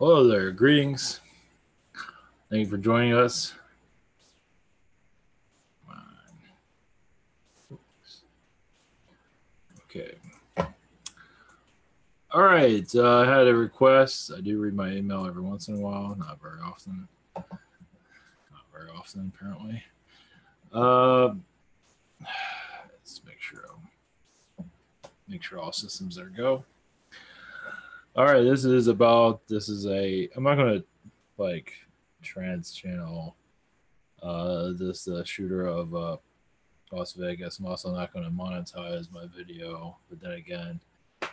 Hello there, greetings. Thank you for joining us. Okay. All right, I had a request. I do read my email every once in a while, not very often. Not very often, apparently. Let's make sure all systems are go. All right, this is I'm not gonna like trans channel this shooter of Las Vegas. I'm also not going to monetize my video, but then again, I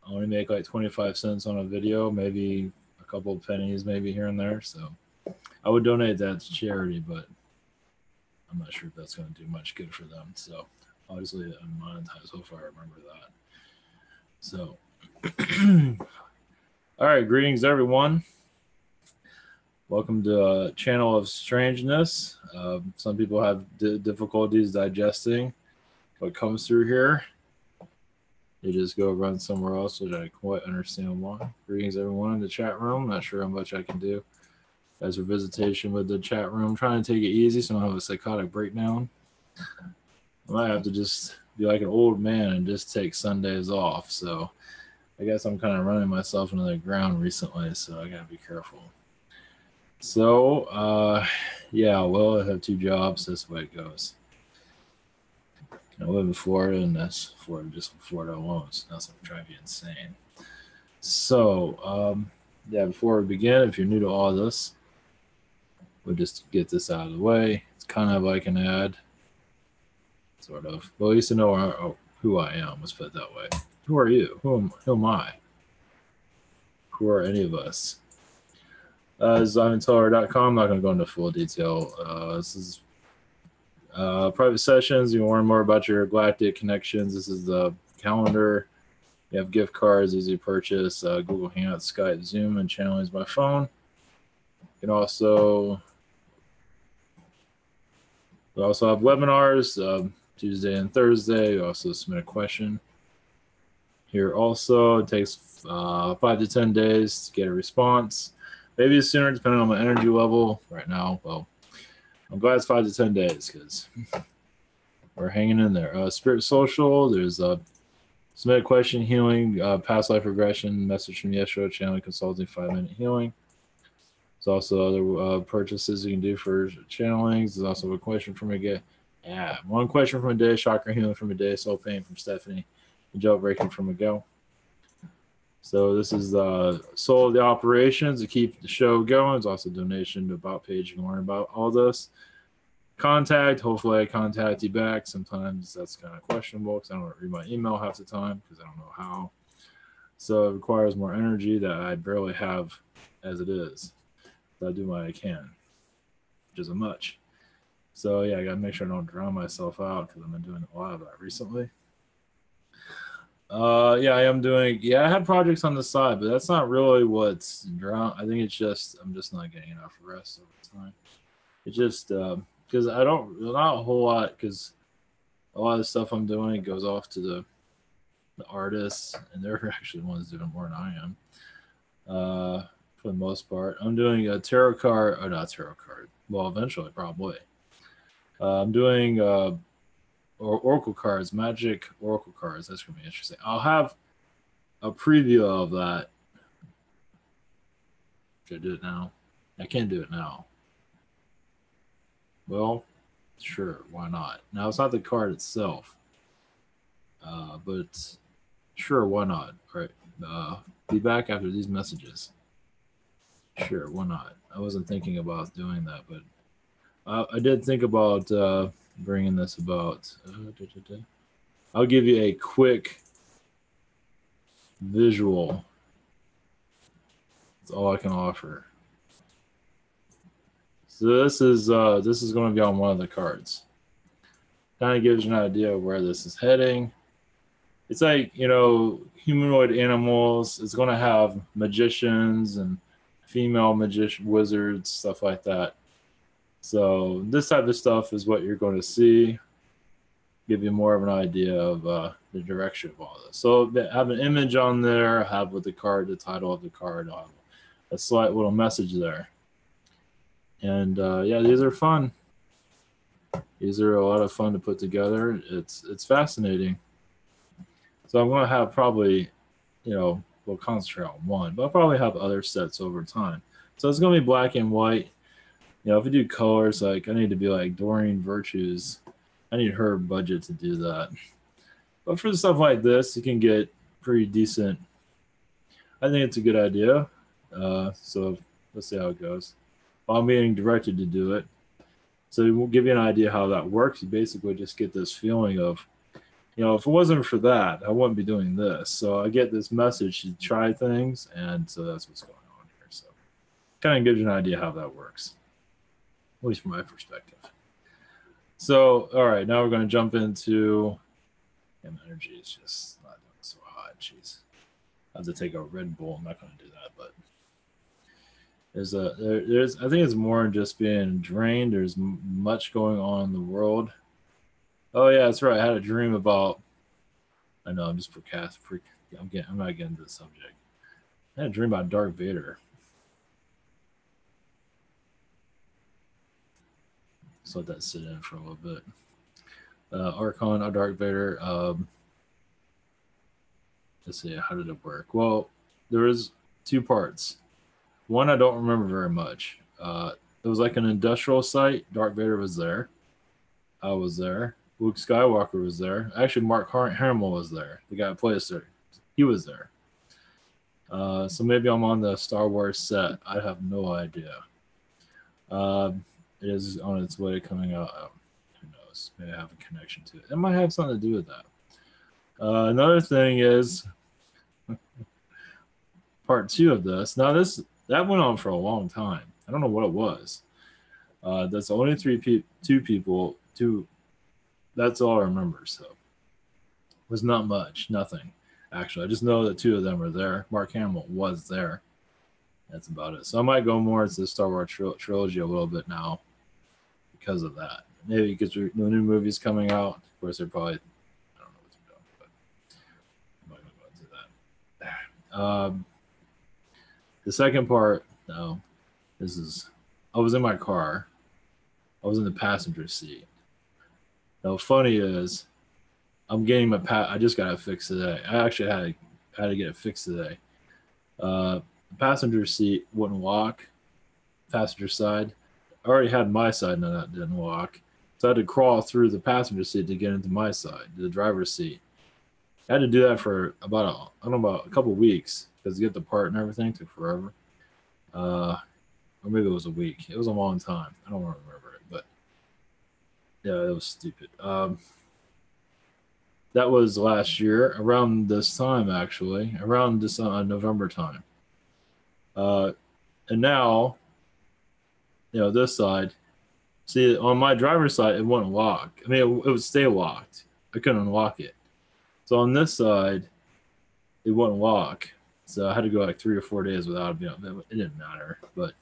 only make like 25 cents on a video, maybe a couple of pennies, maybe here and there. So I would donate that to charity, but I'm not sure if that's going to do much good for them. So obviously, unmonetized. Hopefully, I remember that. So, all right, greetings, everyone. Welcome to a channel of strangeness. Some people have difficulties digesting what comes through here. They just go run somewhere else, which I quite understand why. Greetings, everyone in the chat room. Not sure how much I can do as a visitation with the chat room. I'm trying to take it easy so I don't have a psychotic breakdown. I might have to just be like an old man and just take Sundays off. So I guess I'm kind of running myself into the ground recently, so I gotta be careful. So, yeah, well, I have 2 jobs. That's the way it goes. I live in Florida, and that's Florida, just Florida alone. So that's going to drive you insane. So, yeah, before we begin, if you're new to all this, we'll just get this out of the way. It's kind of like an ad, sort of. Well, at least to know who I am. Let's put it that way. Who are you? Who am I? Who are any of us? ZionTeller.com. I'm not going to go into full detail. This is private sessions. You can learn more about your galactic connections. This is the calendar. You have gift cards, easy to purchase, Google Hangouts, Skype, Zoom, and channelings by phone. You can also have webinars Tuesday and Thursday. You also submit a question here. Also, it takes 5 to 10 days to get a response. Maybe sooner, depending on my energy level. Right now, well, I'm glad it's 5 to 10 days because we're hanging in there. Spirit Social, there's submit a question, healing, past life regression, message from Yeshua, channeling, consulting, 5-minute healing. There's also other purchases you can do for channelings. There's also a question from a day. Yeah, 1 question from a day, chakra healing from a day, soul pain from Stephanie, and jailbreaking from a go. So this is the soul of the operations to keep the show going. There's also a donation to About page. You can learn about all this. Contact. Hopefully I contact you back. Sometimes that's kind of questionable because I don't read my email half the time because I don't know how. So it requires more energy that I barely have as it is. So I do what I can, which isn't much. So yeah, I gotta make sure I don't drown myself out because I've been doing a lot of that recently. Yeah, I am doing. Yeah, I have projects on the side, but that's not really what's drown. I think it's just I'm just not getting enough rest over time. It's just because I don't not a whole lot because a lot of the stuff I'm doing goes off to the artists, and they're actually the ones doing more than I am. For the most part, I'm doing a tarot card, or not tarot card. Well, eventually, probably. I'm doing or oracle cards, magic oracle cards. That's gonna be interesting. I'll have a preview of that. Should I do it now? I can't do it now. Well, sure, why not? Now it's not the card itself, but sure, why not? All right, be back after these messages. Sure, why not? I wasn't thinking about doing that, but I did think about bringing this about. I'll give you a quick visual. That's all I can offer. So this is going to be on one of the cards. Kind of gives you an idea of where this is heading. It's like, humanoid animals. It's going to have magicians and female magician wizards, stuff like that. So this type of stuff is what you're going to see. Give you more of an idea of the direction of all this. So I have an image on there. I have with the card, the title of the card. I'll have a slight little message there. And yeah, these are fun. These are a lot of fun to put together. It's fascinating. So I'm going to have probably, we'll concentrate on one, but I'll probably have other sets over time. So it's going to be black and white. If we do colors, like I need to be like Doreen Virtues, I need her budget to do that. But for stuff like this, you can get pretty decent. I think it's a good idea. So let's see how it goes. I'm being directed to do it. So we'll give you an idea how that works. You basically just get this feeling of, if it wasn't for that, I wouldn't be doing this. So I get this message to try things, and so that's what's going on here. So kind of gives you an idea how that works, at least from my perspective. So, all right, now we're going to jump into energy. It's just not doing so hot. Jeez. I have to take a Red Bull. I'm not going to do that, but there's I think it's more than just being drained. There's much going on in the world. Oh yeah, that's right. I had a dream about. I know I'm just I'm not getting to the subject. I had a dream about Darth Vader. Just let that sit in for a little bit. Archon of Darth Vader. Let's see, how did it work? Well, there was two parts. One I don't remember very much. It was like an industrial site. Darth Vader was there. I was there. Luke Skywalker was there. Actually, Mark Hamill was there. The guy who plays there. He was there. So maybe I'm on the Star Wars set. I have no idea. It is on its way coming out. Who knows? Maybe I have a connection to it. It might have something to do with that. Another thing is part 2 of this. Now that went on for a long time. I don't know what it was. That's only two people. That's all I remember. So it was not much, nothing. Actually, I just know that 2 of them are there. Mark Hamill was there. That's about it. So I might go more into the Star Wars trilogy a little bit now because of that. Maybe because the new movie's coming out. Of course, they're probably, I don't know what they're doing, but I'm not going to go into that. The second part, no, I was in my car. I was in the passenger seat. Now, funny is, I'm getting I just got it fixed today. I actually had to get it fixed today. The passenger seat wouldn't lock. Passenger side. I already had my side, and that didn't lock. So I had to crawl through the passenger seat to get into my side, the driver's seat. I had to do that for about a couple of weeks because to get the part and everything took forever. Or maybe it was a week. It was a long time. I don't remember it, but yeah, it was stupid. That was last year, around this time, actually, around this November time. And now, this side, see, on my driver's side, it wouldn't lock. I mean, it would stay locked. I couldn't unlock it. So on this side, it wouldn't lock. So I had to go like 3 or 4 days without it. It didn't matter. But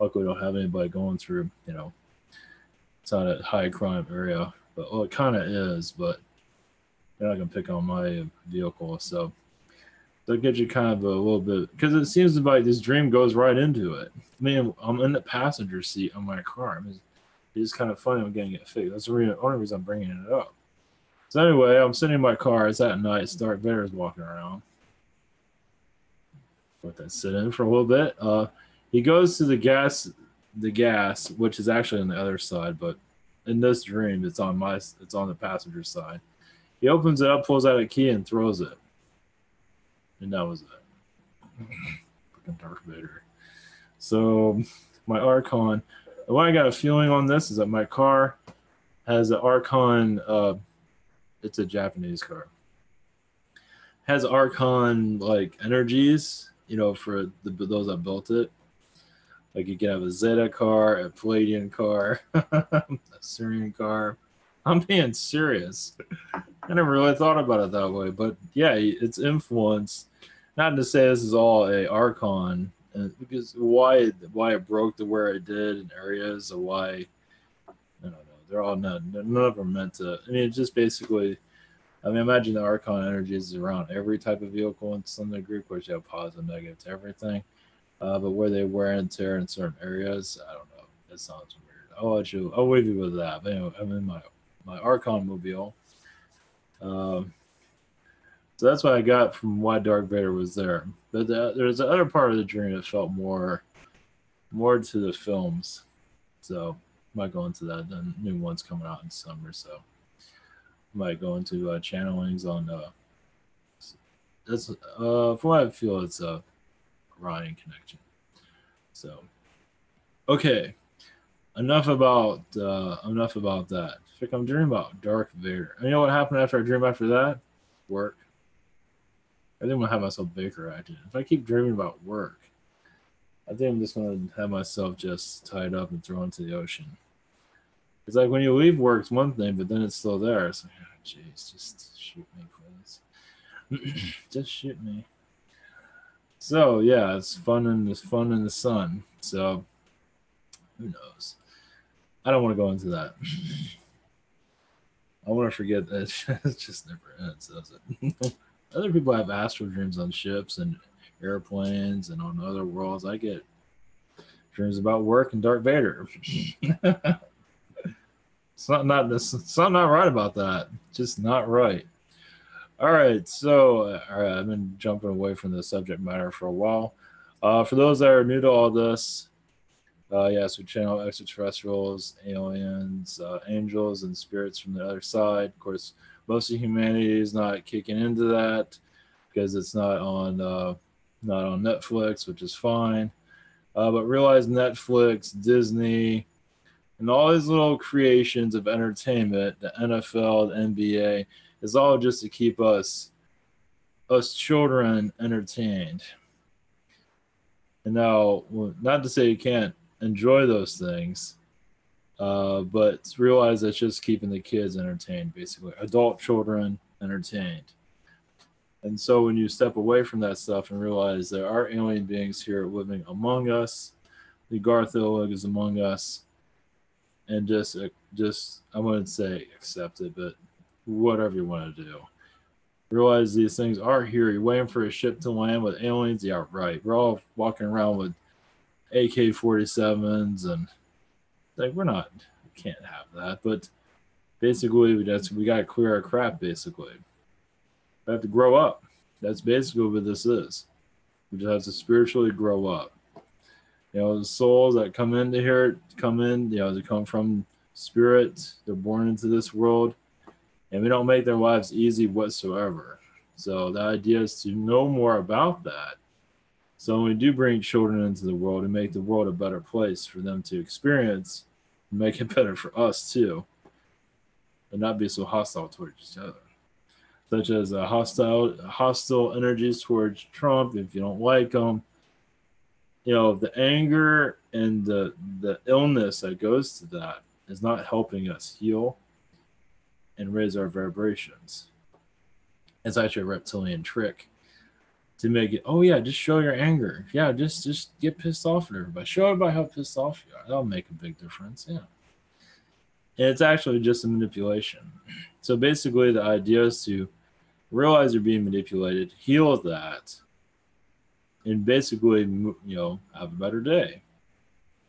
luckily, we don't have anybody going through, it's not a high crime area. But it kind of is, but they're not going to pick on my vehicle. So that gives you kind of a little bit, because it seems like this dream goes right into it. I mean, I'm in the passenger seat on my car. It's kind of funny I'm getting it fixed. That's the only reason I'm bringing it up. So anyway, I'm sitting in my car. It's at night. Darth Vader's walking around. Let that sit in for a little bit. He goes to the gas, which is actually on the other side, but in this dream, it's on the passenger side. He opens it up, pulls out a key, and throws it. And that was it. Fucking Darth Vader. So my Archon, what I got a feeling on this is that my car has an Archon. It's a Japanese car. Has Archon like energies, for those that built it. Like you can have a Zeta car, a Palladian car, a Syrian car. I'm being serious. I never really thought about it that way, but yeah, it's influence. Not to say this is all a Archon, because why it broke to where it did in areas, or why I don't know. They're all none of them meant to. I mean, it's just basically I mean, imagine the Archon energy is around every type of vehicle in some degree. Of course, you have positive, negative to everything. But where they wear and tear in certain areas, I don't know. That sounds weird. I'll leave you with that. But anyway, I'm in my Archon mobile. Um, so that's what I got from why Darth Vader was there. But there's the other part of the dream that felt more to the films. So might go into that. The new one's coming out in summer, so might go into channelings on. That's from what I feel, it's a Ryan connection. So okay, enough about that. I think I'm dreaming about Darth Vader. And you know what happened after I dream after that? Work. I think I'm gonna have myself Baker acting. If I keep dreaming about work, I think I'm just gonna have myself just tied up and thrown into the ocean. It's like when you leave work, it's one thing, but then it's still there. It's like, oh, jeez, just shoot me, please. Just shoot me. So yeah, it's fun in the sun. So who knows? I don't want to go into that. I want to forget that it just never ends, does it? Other people have astral dreams on ships and airplanes and on other worlds. I get dreams about work and Darth Vader. Something not right about that. Just not right. All right, so I've been jumping away from the subject matter for a while. For those that are new to all this, yes, we channel extraterrestrials, aliens, angels, and spirits from the other side. Of course, most of humanity is not kicking into that because it's not on Netflix, which is fine. But realize Netflix, Disney, and all these little creations of entertainment, the NFL, the NBA, is all just to keep us children entertained. And now, not to say you can't enjoy those things, but realize that's just keeping the kids entertained, basically. Adult children entertained. And so when you step away from that stuff and realize there are alien beings here living among us, the Garthilig is among us, and just I wouldn't say accept it, but whatever you want to do. Realize these things are here. You're waiting for a ship to land with aliens. Yeah, right. We're all walking around with AK-47s, and like we can't have that. But basically, we got to clear our crap. Basically, we have to grow up. That's basically what this is. We just have to spiritually grow up. The souls that come into here they come from spirit. They're born into this world, and we don't make their lives easy whatsoever. So the idea is to know more about that. So when we do bring children into the world and make the world a better place for them to experience, and make it better for us too, and not be so hostile towards each other. Such as hostile energies towards Trump, if you don't like them. The anger and the illness that goes to that is not helping us heal and raise our vibrations. It's actually a reptilian trick to make it, oh yeah, just show your anger. Yeah, just get pissed off at everybody. Show everybody how pissed off you are. That'll make a big difference. Yeah. And it's actually just a manipulation. So basically the idea is to realize you're being manipulated, heal that, and basically, have a better day.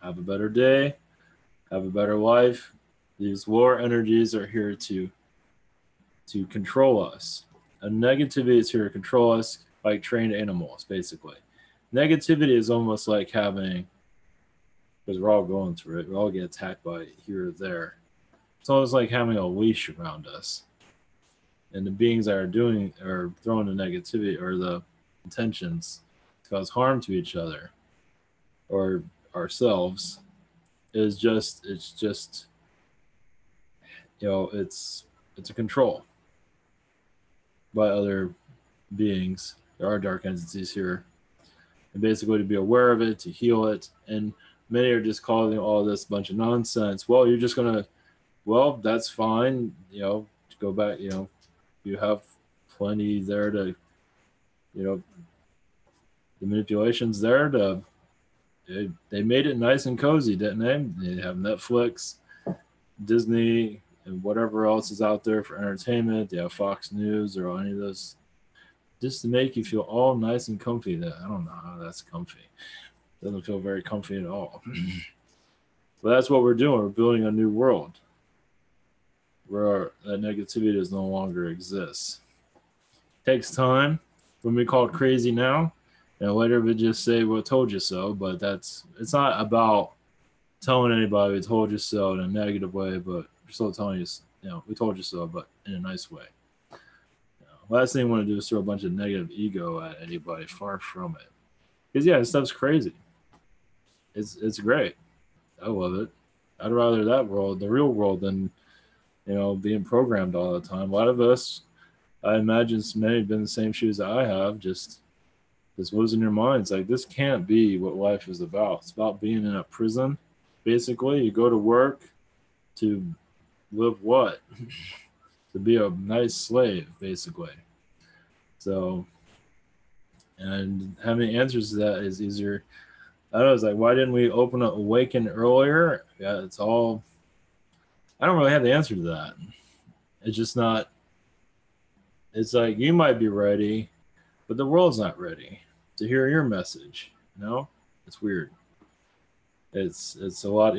Have a better day. Have a better life. These lower energies are here to control us. And negativity is here to control us like trained animals, basically. Negativity is almost like having, because we're all going through it, we all get attacked by it here or there. It's almost like having a leash around us. And the beings that are throwing the negativity or the intentions to cause harm to each other or ourselves it's just it's a control by other beings. There are dark entities here, and basically to be aware of it, to heal it. And many are just calling all this a bunch of nonsense. Well, you're just gonna, well, that's fine. To go back. You have plenty there to, the manipulations there to. They made it nice and cozy, didn't they? They have Netflix, Disney, and whatever else is out there for entertainment. They have Fox News or any of those, just to make you feel all nice and comfy. That I don't know how that's comfy. It doesn't feel very comfy at all. But that's what we're doing. We're building a new world where that negativity does no longer exist. Takes time. When we call it crazy now, later we just say, "Well, told you so." But it's not about telling anybody we told you so in a negative way, but we're still telling you, we told you so, but in a nice way. Last thing I want to do is throw a bunch of negative ego at anybody. Far from it. Because this stuff's crazy. It's great. I love it. I'd rather that world, the real world, than being programmed all the time. A lot of us, I imagine, many have been in the same shoes that I have. Just losing your minds. Like, this can't be what life is about. It's about being in a prison. Basically, you go to work to live what? To be a nice slave, basically. So, and having answers to that is easier. I don't know, it's like, why didn't we awaken earlier? Yeah, it's all, I don't really have the answer to that. It's just not, it's like, you might be ready, but the world's not ready to hear your message. It's weird. It's a lot,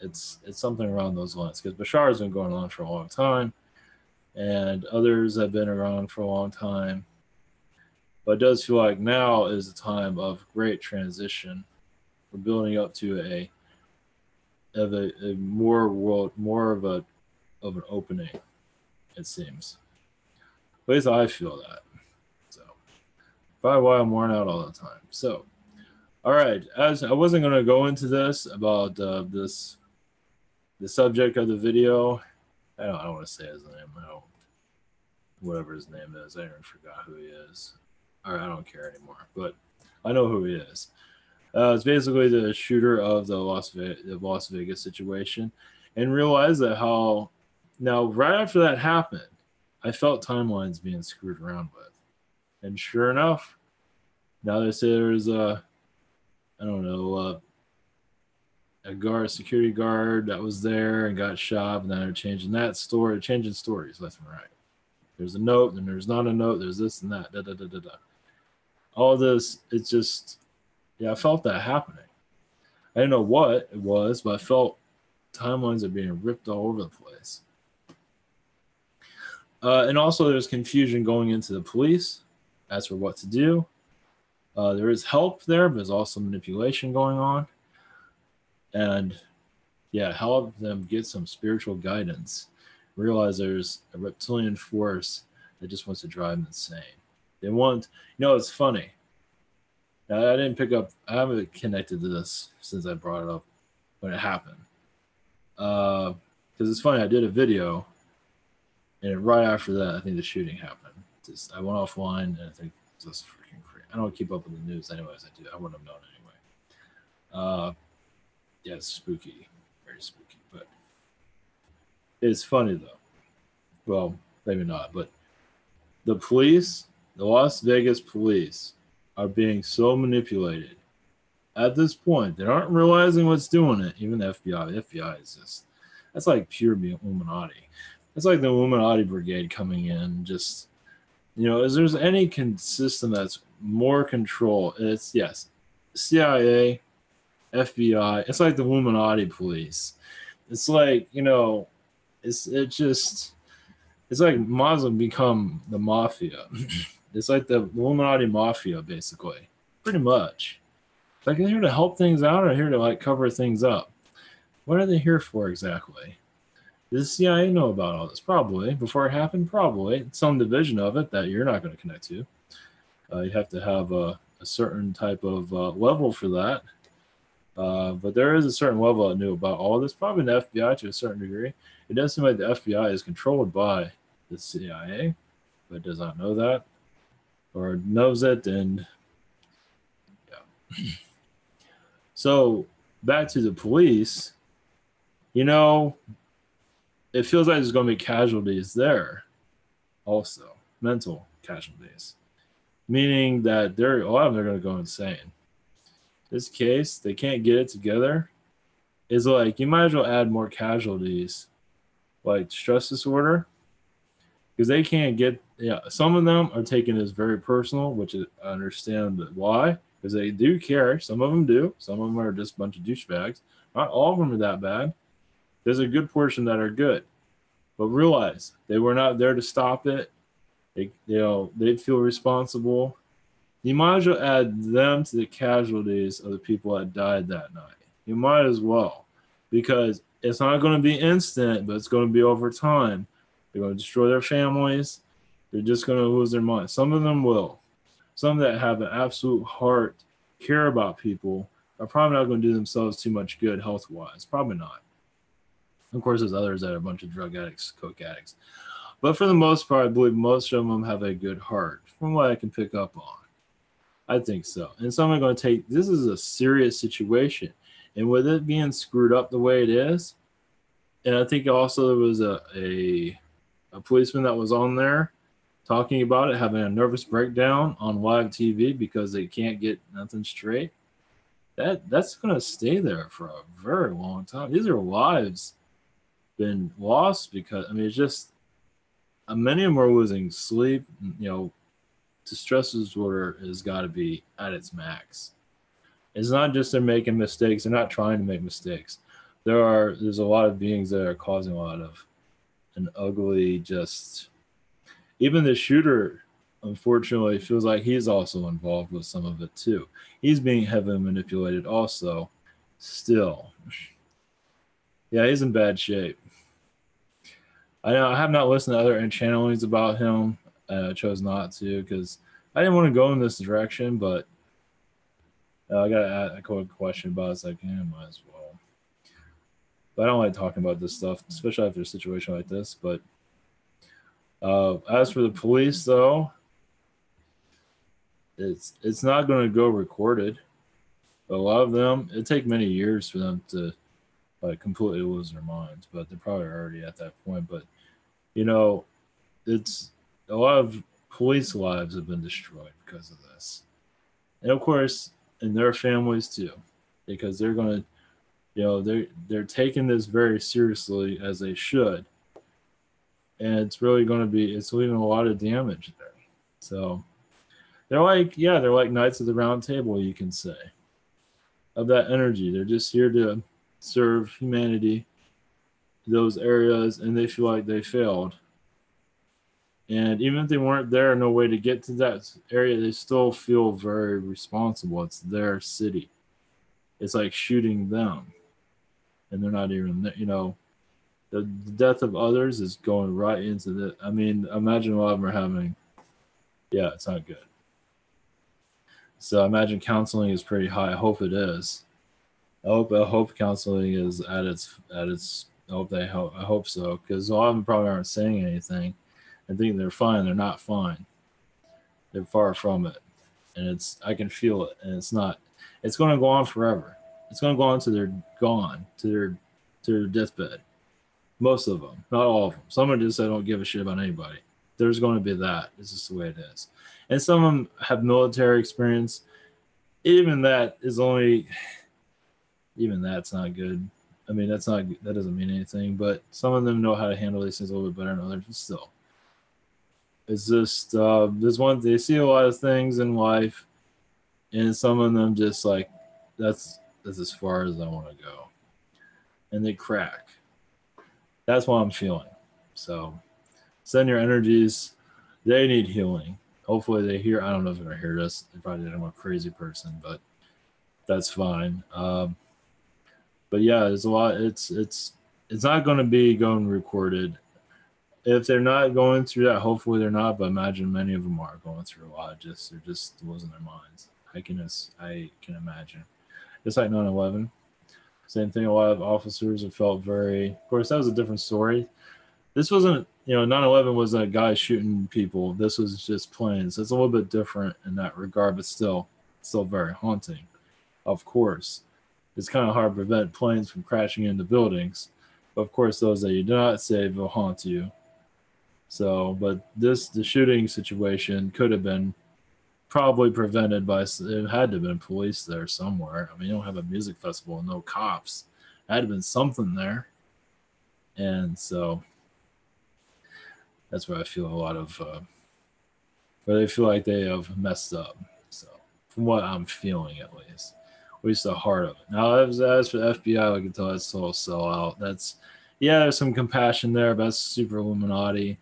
it's something around those lines, because Bashar has been going on for a long time, and others have been around for a long time. But it does feel like now is a time of great transition. We're building up to a more of an opening, it seems. At least I feel that. So, probably why I'm worn out all the time. So, all right. As I wasn't going to go into this about the subject of the video. I don't want to say his name. Whatever his name is, I even forgot who he is. All right, I don't care anymore. But I know who he is. It's basically the shooter of the Las Vegas situation, and realized that now right after that happened, I felt timelines being screwed around with, and sure enough, now they say there's a security guard that was there and got shot, and then they're changing stories left and right. There's a note, and there's not a note. There's this and that. All this, it's just. Yeah, I felt that happening. I didn't know what it was, but I felt timelines are being ripped all over the place. And also, there's confusion going into the police as for what to do. There is help there, but there's also manipulation going on. And help them get some spiritual guidance. Realize there's a reptilian force that just wants to drive them insane. They want, it's funny. Now, I haven't connected to this since I brought it up when it happened. Because it's funny, I did a video, and right after that, I think the shooting happened. I went offline, and I think it's just freaking crazy. I don't keep up with the news anyways. I wouldn't have known anyway. It's spooky. Very spooky. But it's funny, though. Well, maybe not, but the police, the Las Vegas police, are being so manipulated. At this point, they aren't realizing what's doing it. Even the FBI. The FBI is just, that's like pure Illuminati. It's like the Illuminati brigade coming in. Just, is there's any system that's more control? It's, yes, CIA, FBI. It's like the Illuminati police. It's like, it's like Muslim become the mafia. It's like the Illuminati mafia, basically. Pretty much. Like, they're here to help things out, or here to, cover things up? What are they here for, exactly? Does the CIA know about all this? Probably. Before it happened? Probably. It's some division of it that you're not going to connect to. You have to have a certain type of level for that. But there is a certain level that knew about all this. Probably the FBI to a certain degree. It does seem like the FBI is controlled by the CIA, but does not know that. Or knows it, and So back to the police, it feels like there's going to be casualties there also, mental casualties, meaning that a lot of them are going to go insane. This case, they can't get it together. It's like, you might as well add more casualties like stress disorder, because they can't get, yeah, some of them are taking this very personal, which I understand why, because they do care. Some of them do. Some of them are just a bunch of douchebags. Not all of them are that bad. There's a good portion that are good, but realize they were not there to stop it. They feel responsible. You might as well add them to the casualties of the people that died that night. You might as well, because it's not going to be instant, but it's going to be over time. They're going to destroy their families. They're just going to lose their mind. Some of them will. Some that have an absolute heart, care about people, are probably not going to do themselves too much good health-wise. Probably not. Of course, there's others that are a bunch of drug addicts, coke addicts. But for the most part, I believe most of them have a good heart, from what I can pick up on. I think so. And some are going to take, this is a serious situation. And with it being screwed up the way it is, and I think also there was a policeman that was on there talking about it, having a nervous breakdown on live TV because they can't get nothing straight. That's going to stay there for a very long time. These are lives been lost because, I mean, it's just, many of them are losing sleep. The stress disorder has got to be at its max. It's not just they're making mistakes. They're not trying to make mistakes. There's a lot of beings that are causing a lot of an ugly, just, even the shooter, unfortunately, feels like he's also involved with some of it too. He's being heavily manipulated also, still. Yeah, he's in bad shape. I know I have not listened to other channelings about him. I chose not to because I didn't want to go in this direction, but I got a quick question about it. It's like, might as well. But I don't like talking about this stuff, especially after a situation like this. But as for the police, though, it's not going to go recorded. But a lot of them, it take many years for them to completely lose their minds. But they're probably already at that point. But it's a lot of police lives have been destroyed because of this, and of course, and their families too, because they're going to, they're taking this very seriously as they should, and it's really going to be, it's leaving a lot of damage there. So they're like Knights of the Round Table, you can say, of that energy. They're just here to serve humanity, those areas, and they feel like they failed. And even if they weren't there, no way to get to that area, they still feel very responsible. It's their city. It's like shooting them. And they're not even, the death of others is going right into the, I mean, imagine a lot of them are having, yeah, it's not good. So I imagine counseling is pretty high. I hope it is. I hope counseling is at its, I hope so. Because a lot of them probably aren't saying anything and think they're fine. They're not fine. They're far from it. And I can feel it. And it's going to go on forever. It's going to go on till they're gone, to their deathbed. Most of them, not all of them. Some are just, I don't give a shit about anybody. There's going to be that. It's just the way it is. And some of them have military experience. Even that is only, even that's not good. I mean, that doesn't mean anything, but some of them know how to handle these things a little bit better than others, but still. It's just, there's one, they see a lot of things in life, and some of them just like, that's as far as I want to go. And they crack. That's what I'm feeling. So send your energies. They need healing. Hopefully they hear, I don't know if they're going to hear this. They probably think I'm a crazy person, but that's fine. But yeah, there's a lot. It's not going to be going recorded. If they're not going through that, hopefully they're not. But imagine many of them are going through a lot. They're just losing their minds. I can imagine. Just like 9/11, same thing. A lot of officers have felt very. Of course, that was a different story. This wasn't. 9/11 wasn't a guy shooting people. This was just planes. It's a little bit different in that regard, but still very haunting. Of course. It's kind of hard to prevent planes from crashing into buildings. But of course, those that you do not save will haunt you. So, but the shooting situation could have been probably prevented by, it had to have been police there somewhere. I mean, you don't have a music festival and no cops. It had to have been something there. And so, That's where I feel a lot of where they feel like they have messed up. So from what I'm feeling, at least the heart of it. Now, as for the FBI, I can tell that's all sell out. That's there's some compassion there, but that's super Illuminati.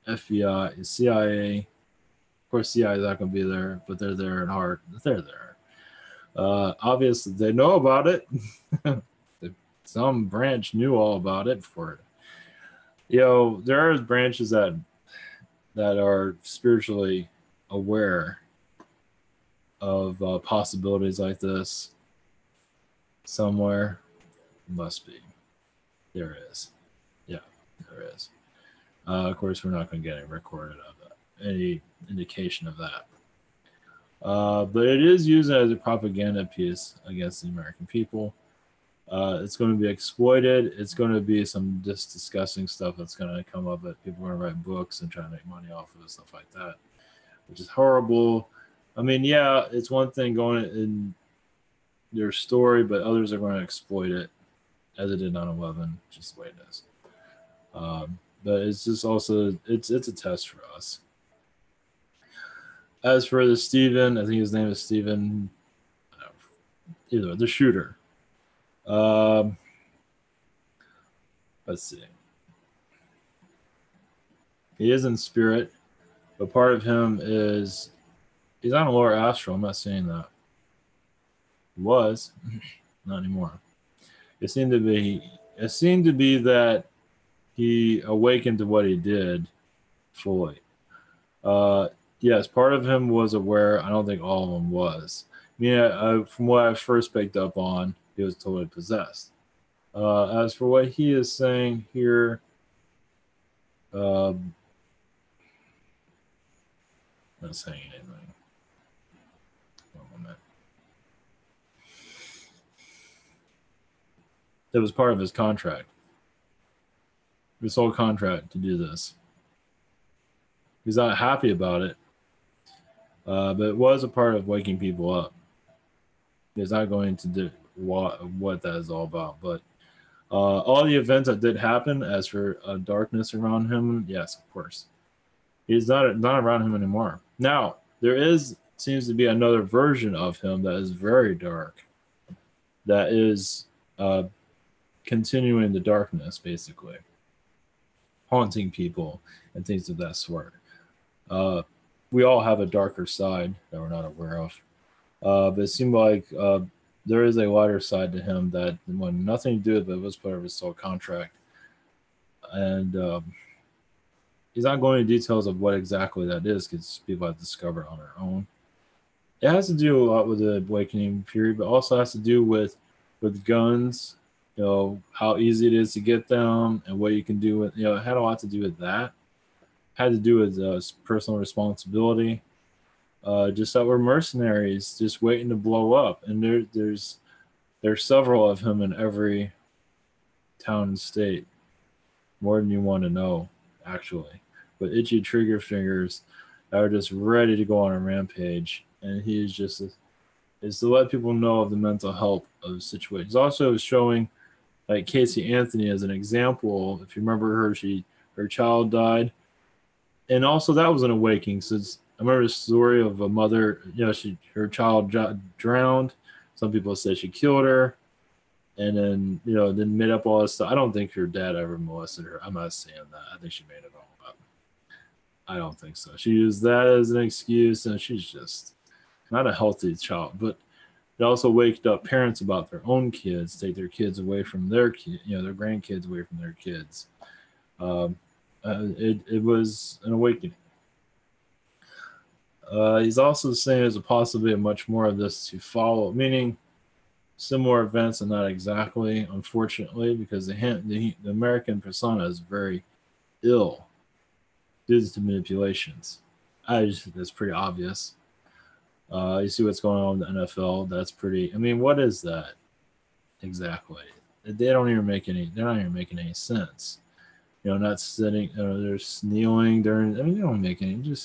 FBI, CIA. Of course, CIA is not going to be there, but they're there at heart. They're there. Obviously, they know about it. Some branch knew all about it for it. There are branches that are spiritually aware of possibilities like this. Somewhere must be. There is. Yeah, there is. Of course, we're not going to get any recorded of that, any indication of that. But it is used as a propaganda piece against the American people. It's going to be exploited. It's going to be some disgusting stuff that's going to come up. That people are going to write books and try to make money off of it, stuff like that, which is horrible. I mean, yeah, it's one thing going in their story, but others are going to exploit it, as it did 9/11, just the way it is. But it's just also it's a test for us. As for the Stephen, I think his name is Stephen, either the shooter. Let's see. He is in spirit, but part of him is he's on a lower astral. I'm not saying that. He was, not anymore. It seemed to be that he awakened to what he did fully. Yes, part of him was aware. I don't think all of him was. From what I first picked up on, he was totally possessed. As for what he is saying here, not saying anything. One moment. That was part of his contract. His whole contract to do this. He's not happy about it, but it was a part of waking people up. He's not going to do what that is all about, but all the events that did happen, as for darkness around him, yes, of course. He's not around him anymore. Now, seems to be another version of him that is very dark, that is continuing the darkness, basically. Haunting people and things of that sort. We all have a darker side that we're not aware of. But it seemed like there is a lighter side to him that wanted nothing to do with it. It was part of his soul contract. And he's not going into details of what exactly that is because people have to discover it on their own. It has to do a lot with the awakening period, but also has to do with guns, how easy it is to get them and what you can do with, it had a lot to do with that. It had to do with personal responsibility. Just that we're mercenaries just waiting to blow up. And there's several of him in every town and state. More than you want to know, actually. But itchy trigger fingers that are just ready to go on a rampage. And he's just is to let people know of the mental health of the situation. He's also showing like Casey Anthony as an example. If you remember her child died. And also that was an awakening. Since I remember the story of a mother, her child drowned. Some people say she killed her. And then, then made up all this stuff. I don't think her dad ever molested her. I'm not saying that. I think she made it all up. I don't think so. She used that as an excuse, and she's just not a healthy child. But it also waked up parents about their own kids, take their kids away from their their grandkids away from their kids. It was an awakening. He's also saying there's a possibility of much more of this to follow, meaning similar events and not exactly, unfortunately, because the American persona is very ill due to manipulations. That's pretty obvious. You see what's going on with the NFL. That's pretty. I mean, what is that exactly? They're not even making any sense. Not sitting. They're kneeling during. I mean, they don't make any.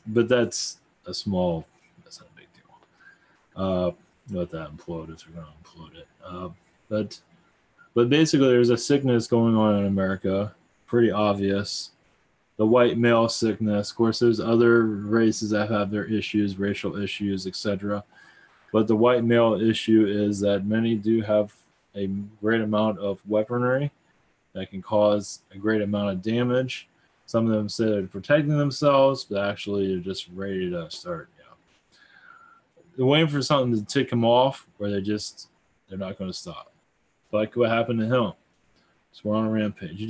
But that's a small. That's not a big deal. Let that implode if they're going to implode it. But basically, there's a sickness going on in America, pretty obvious. The white male sickness. Of course, there's other races that have their issues, racial issues, etc. But the white male issue is that many do have a great amount of weaponry that can cause a great amount of damage. Some of them say they're protecting themselves, but actually they're just ready to start. They're waiting for something to tick them off, where they're not going to stop. Like what happened to him. So we're on a rampage.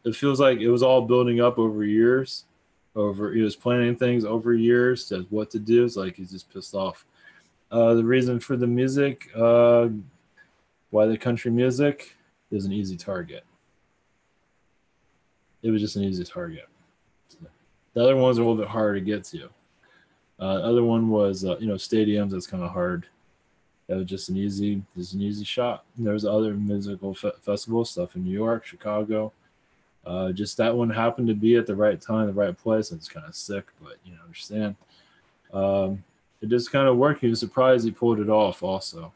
It feels like it was all building up over years. He was planning things over years to what to do. It's like he's just pissed off. The reason for the music, why the country music, is an easy target. It was just an easy target. The other ones are a little bit harder to get to. The other one was, stadiums. That's kind of hard. That was just an easy shot. And there's other musical festival stuff in New York, Chicago. Just that one happened to be at the right time, the right place. And it's kind of sick, but understand. It just kind of worked. He was surprised he pulled it off. Also,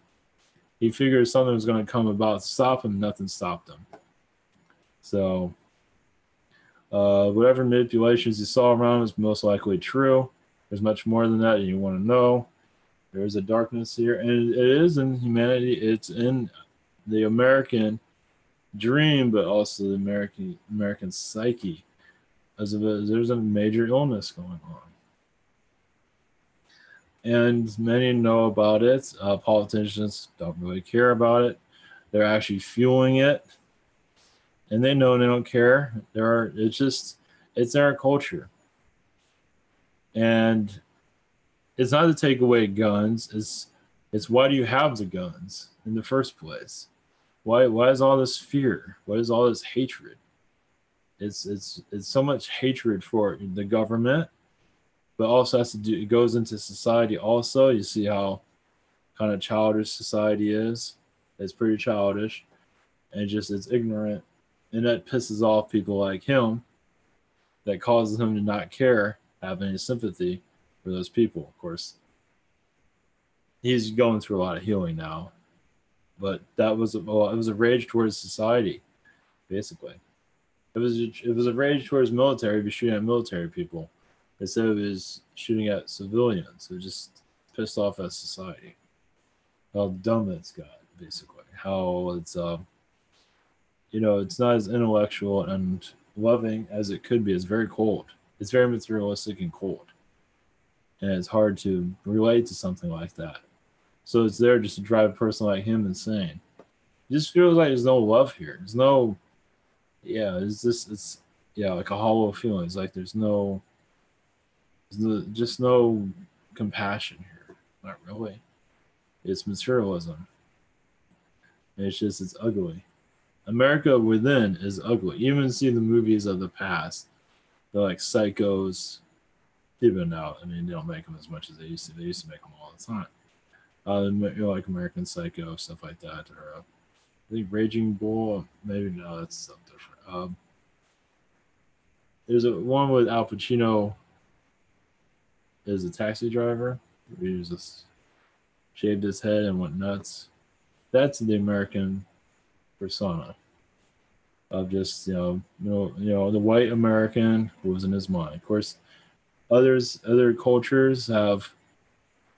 he figured something was going to come about to stop him. Nothing stopped him. So, whatever manipulations you saw around is most likely true. There's much more than that you want to know. There is a darkness here, and it is in humanity. It's in the American dream, but also the American psyche. There's a major illness going on, and many know about it. Politicians don't really care about it. They're actually fueling it, and they know they don't care. It's in our culture, and it's not to take away guns. It's why do you have the guns in the first place? Why is all this fear? Why is all this hatred? It's so much hatred for the government, but also it goes into society also. You see how kind of childish society is. It's pretty childish, and it's ignorant, and that pisses off people like him. That causes him to not have any sympathy for those people. Of course, he's going through a lot of healing now, but it was a rage towards society, basically. It was a rage towards military, be shooting at military people instead of his shooting at civilians. It was just pissed off at society, how dumb it's got, basically. How it's it's not as intellectual and loving as it could be. It's very cold. It's very materialistic and cold, and it's hard to relate to something like that. So it's there just to drive a person like him insane. It just feels like there's no love here. There's no, it's like a hollow feeling. It's like there's just no compassion here. Not really. It's materialism. And it's ugly. America within is ugly. Even see the movies of the past. They're like psychos. Even now, I mean, they don't make them as much as they used to. They used to make them all the time. Like American Psycho, stuff like that. Or I think Raging Bull. Maybe no, that's something different. There's one with Al Pacino as a taxi driver. He was just shaved his head and went nuts. That's the American persona of just the white American who was in his mind. Of course, other cultures have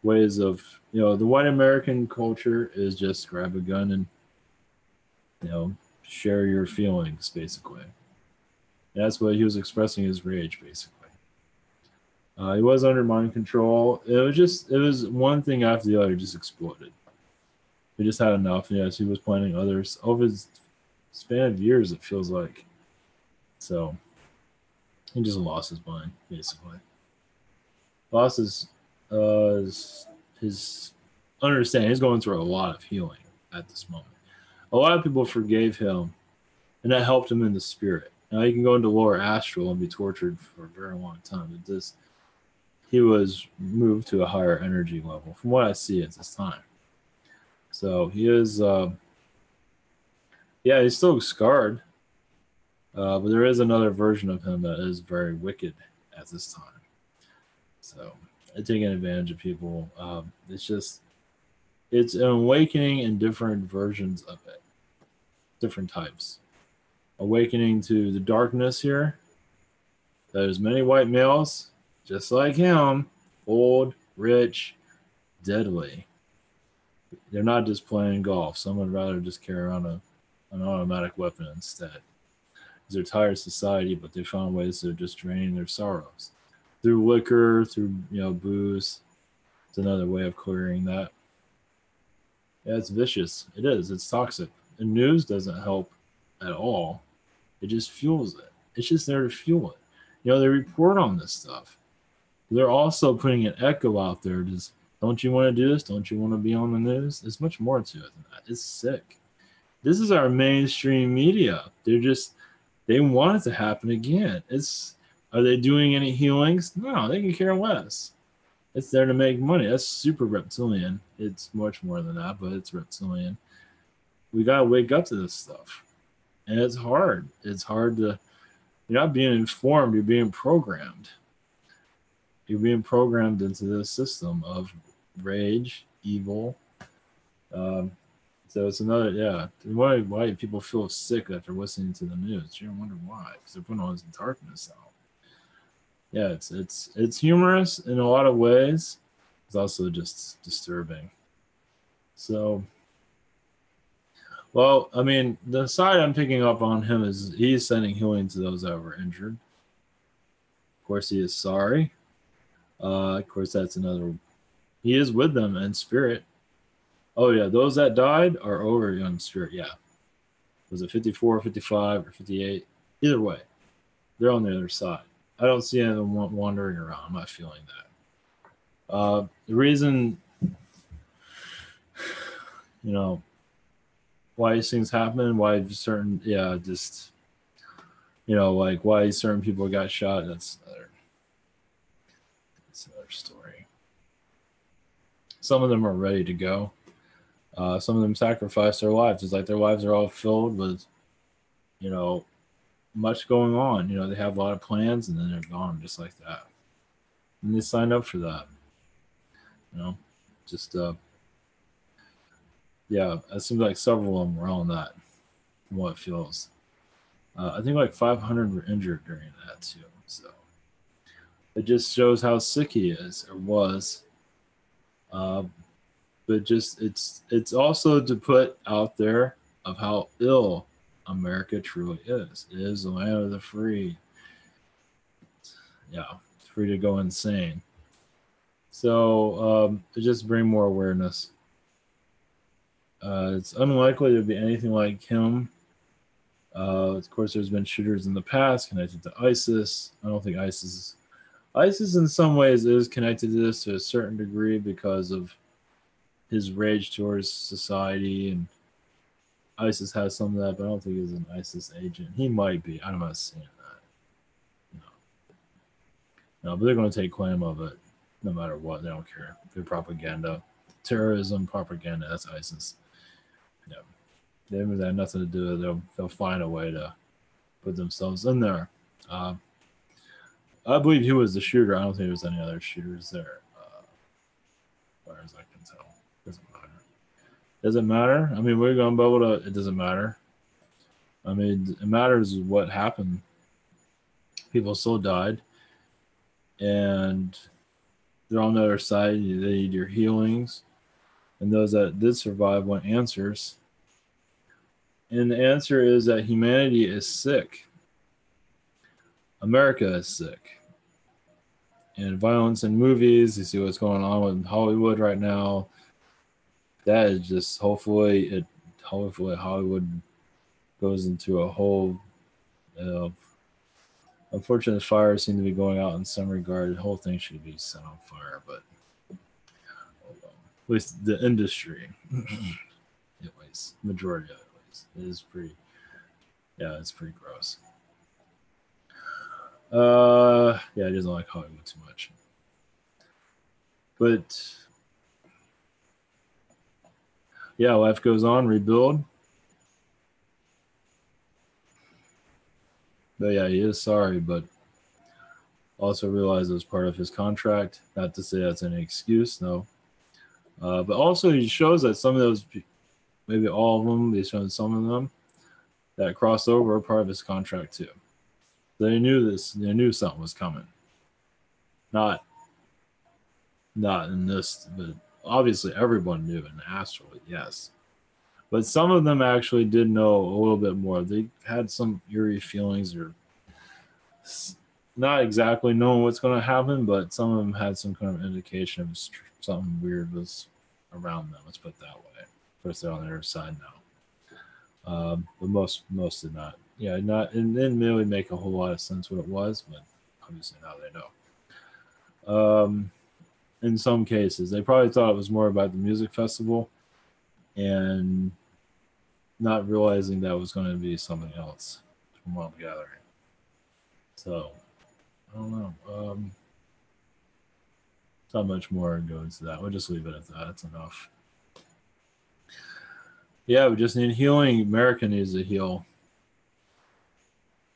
ways of the white American culture is just grab a gun and share your feelings, basically. And that's what he was expressing, his rage, basically. He was under mind control. It was one thing after the other just exploded. He just had enough. Yes, he was planning others over his span of years, it feels like. So he just lost his mind, basically. Lost his understanding. He's going through a lot of healing at this moment. A lot of people forgave him, and that helped him in the spirit. Now he can go into lower astral and be tortured for a very long time. He was moved to a higher energy level, from what I see at this time. So he is, he's still scarred, but there is another version of him that is very wicked at this time. So taking advantage of people, it's an awakening in different versions of it, different types. awakening to the darkness here. There's many white males, just like him, old, rich, deadly. They're not just playing golf. Some would rather just carry around an automatic weapon instead. They're tired of society, but they found ways of just draining their sorrows through liquor, through booze. It's another way of clearing that. Yeah, it's vicious. It is. It's toxic. The news doesn't help at all. It just fuels it. It's just there to fuel it. They report on this stuff. They're also putting an echo out there. Just, don't you want to do this? Don't you want to be on the news? There's much more to it than that. It's sick. This is our mainstream media. They want it to happen again. Are they doing any healings? No, they can care less. It's there to make money. That's super reptilian. It's much more than that, but it's reptilian. We got to wake up to this stuff. And it's hard. It's hard to, you're not being informed, you're being programmed. You're being programmed into this system of rage, evil. So it's another, yeah. Why do people feel sick after listening to the news? You wonder why, because they're putting all this darkness out. Yeah, it's humorous in a lot of ways. It's also just disturbing. So, well, I mean, the side I'm picking up on him is he's sending healing to those that were injured. Of course, he is sorry. Of course, that's another. He is with them in spirit. Oh, yeah, those that died are over in spirit, yeah. Was it 54, 55, or 58? Either way, they're on the other side. I don't see any of them wandering around. I'm not feeling that. The reason, why these things happen, why certain, like why certain people got shot, that's another story. Some of them are ready to go. Some of them sacrifice their lives. It's like their lives are all filled with, much going on. They have a lot of plans and then they're gone just like that. And they signed up for that. Just, it seems like several of them were on that, from what it feels. I think like 500 were injured during that too. So it just shows how sick he is or was. But just it's also to put out there of how ill America truly is. It is the land of the free. Yeah, it's free to go insane. So to just bring more awareness. It's unlikely to be anything like him. Of course, there's been shooters in the past connected to ISIS. I don't think ISIS in some ways is connected to this to a certain degree because of his rage towards society, and ISIS has some of that, but I don't think he's an ISIS agent. He might be. I'm not saying that. No, but they're going to take claim of it no matter what. They don't care. They're propaganda. Terrorism, propaganda, that's ISIS. Yeah. They have nothing to do with it. They'll find a way to put themselves in there. I believe he was the shooter. I don't think there was any other shooters there, as far as I can tell. Doesn't matter. I mean, we're going to be able to, it doesn't matter. I mean, it matters what happened. People still died. And they're on the other side. They need your healings. And those that did survive want answers. And the answer is that humanity is sick. America is sick. And violence in movies, you see what's going on with Hollywood right now. That is just hopefully Hollywood goes into a whole unfortunate fires seem to be going out in some regard. The whole thing should be set on fire, but at least the industry, at least majority of it, at least, it is pretty. Yeah, it's pretty gross. Yeah, he doesn't like Hollywood too much, but. Yeah, life goes on, rebuild. But yeah, he is sorry, but also realize it was part of his contract. Not to say that's any excuse, no. But also he shows that some of those, maybe all of them, he's shown some of them, that crossed over are part of his contract too. They knew this. They knew something was coming. Not in this, but obviously everyone knew in the asteroid, yes. But some of them actually did know a little bit more. They had some eerie feelings, or not exactly knowing what's going to happen, but some of them had some kind of indication of something weird was around them. Let's put it that way. Of course, they're on the other side now. But most did not. Yeah, not, and didn't really make a whole lot of sense what it was, but obviously now they know. In some cases, they probably thought it was more about the music festival, and not realizing that was going to be something else from what I'm gathering. So, I don't know. Not much more to go into that. We'll just leave it at that. That's enough. Yeah, we just need healing. America needs to heal.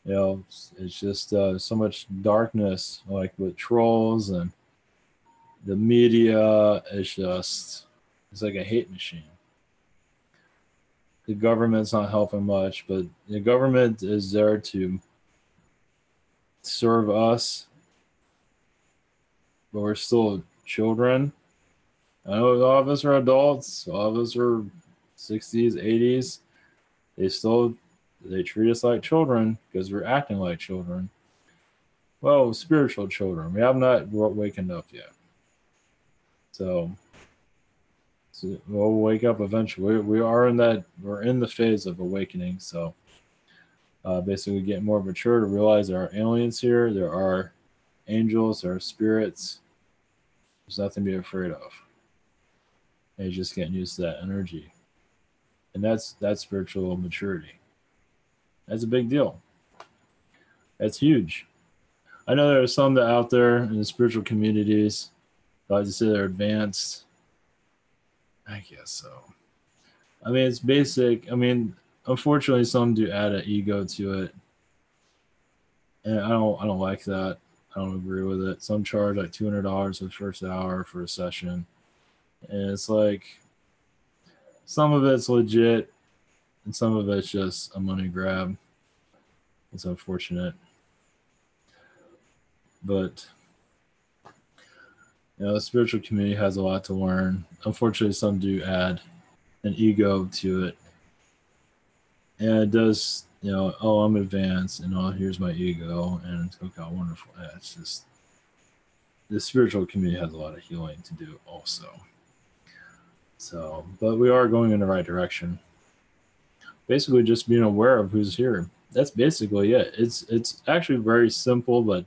You know, it's just so much darkness, like with trolls and the media. It's like a hate machine. The government's not helping much, but the government is there to serve us, but we're still children. I know all of us are adults, all of us are 60s, 80s. They treat us like children because we're acting like children. Well, spiritual children. We have not wakened up yet. So we'll wake up eventually. We're in the phase of awakening. So basically getting more mature to realize there are aliens here, there are angels, there are spirits. There's nothing to be afraid of. And you're just getting used to that energy. And that's spiritual maturity. That's a big deal. That's huge. I know there are some that out there in the spiritual communities, I like to say they're advanced. I guess so. I mean, it's basic. I mean, unfortunately, some do add an ego to it, and I don't like that. I don't agree with it. Some charge like $200 for the first hour for a session, and it's like some of it's legit, and some of it's just a money grab. It's unfortunate, but the spiritual community has a lot to learn. Unfortunately, some do add an ego to it, and it does. Oh, I'm advanced, and here's my ego, and look how wonderful. Yeah, it's just the spiritual community has a lot of healing to do, also. So, but we are going in the right direction. Basically, just being aware of who's here. That's basically it. It's actually very simple, but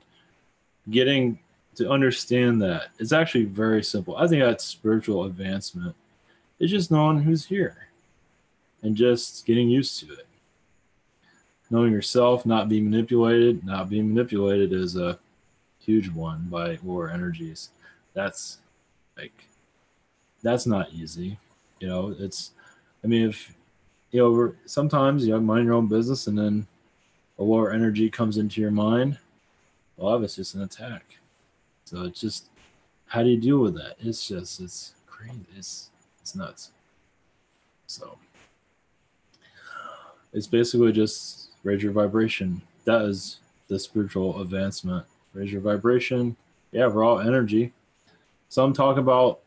getting to understand that it's actually very simple. I think that's spiritual advancement. It's just knowing who's here and just getting used to it. Knowing yourself, not being manipulated. Not being manipulated is a huge one by lower energies. That's not easy. If sometimes mind your own business, and then a lower energy comes into your mind. Well, it's just an attack. So it's just, how do you deal with that? It's crazy. It's nuts. So it's basically just raise your vibration. That is the spiritual advancement. Raise your vibration. Yeah, we're all energy. Some talk about,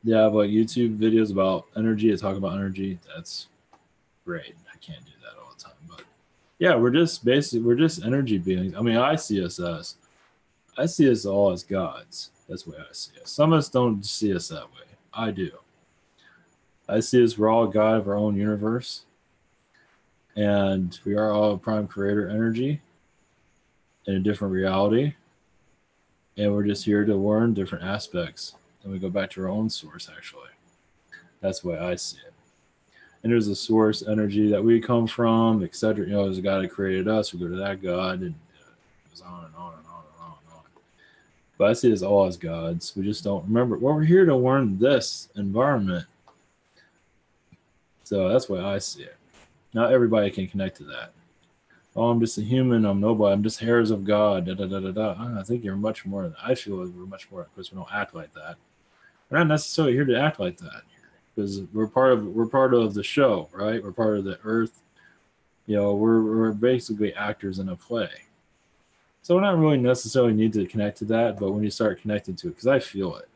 I have like YouTube videos about energy. I talk about energy. That's great. I can't do that all the time, but yeah, we're just energy beings. I mean, I see us all as gods. That's the way I see us. Some of us don't see us that way. I do. I see us, we're all a god of our own universe, and we are all a prime creator energy in a different reality, and we're just here to learn different aspects, and we go back to our own source. Actually, that's the way I see it. And there's a source energy that we come from, etc. There's a God that created us. We go to that God, and it goes on and on and on and on and on. But I see us all as gods. We just don't remember. Well, we're here to learn this environment. So that's the way I see it. Not everybody can connect to that. Oh, I'm just a human. I'm nobody. I'm just hairs of God. Da da da da da. I think you're much more. I feel like we're much more, because we don't act like that. We're not necessarily here to act like that, because we're part of the show, right? We're part of the earth. You know, we're basically actors in a play. So we're not really necessarily need to connect to that, but when you start connecting to it, because I feel it.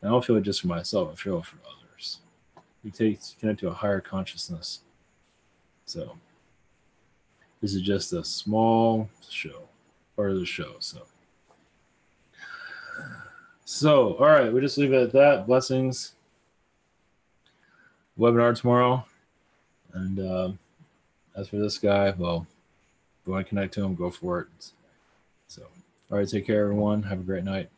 And I don't feel it just for myself, I feel it for others. You connect to a higher consciousness. So this is just a small show, part of the show. So all right, we'll just leave it at that. Blessings. Webinar tomorrow. And as for this guy, well, if you want to connect to him, go for it. So, all right, take care, everyone. Have a great night.